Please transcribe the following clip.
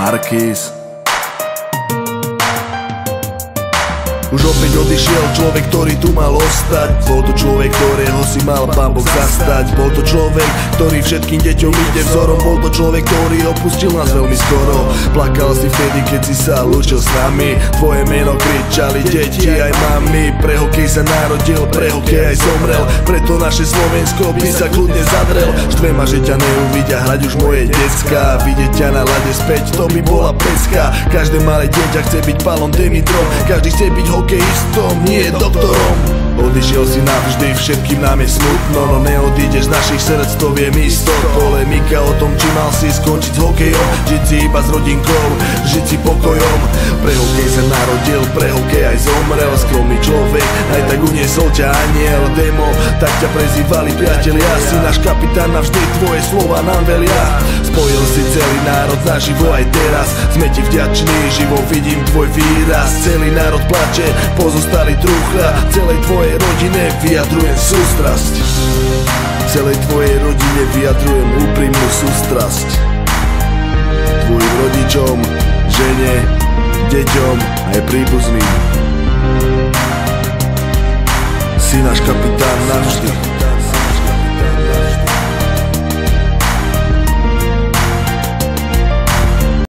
Marquis. Už opäť odišiel človek, ktorý tu mal ostať. Bol to človek, ktorého si mal Pán Boh zastať. Bol to človek, ktorý všetkým deťom ide vzorom. Bol to človek, ktorý opustil nás veľmi skoro. Plakal si vtedy, keď si sa lúčil s nami. Tvoje meno kričali deti aj mami. Pre hokej sa narodil, pre hokej aj zomrel. Preto naše Slovensko by sa kľudne zadrel. Štve ma, že ťa neuvidia hrať už moje decka. Vidieť ťa na ľade späť, to by bola peska. Každé malé dieťa chce byť Palom Demitrom. Každý chce byť hokejistom, nie doktorom. Odišiel si navždy, všetkým nám je smutno, no neodídeš z našich srdc, to viem isto. Polemika o tom, či mal si skončiť s hokejom, žiť si iba s rodinkou, žiť si pokojom. Pre hokej sa narodil, pre hokej aj zomrel. Skromný človek, aj tak uniesol ťa aniel. Demo, tak ťa prezývali priatelia. Si náš kapitán, navždy tvoje slova nám velia. Spojil si celý národ naživo aj teraz. Sme ti vďační, živo vidím tvoj výraz. Celý národ plače, pozostali truchla. Celej tvojej rodine vyjadrujem sústrasť. Celej tvojej rodine vyjadrujem úprimnú sústrasť. Tvojim rodičom, žene, deťom aj príbuzným. Si náš kapitán navždy.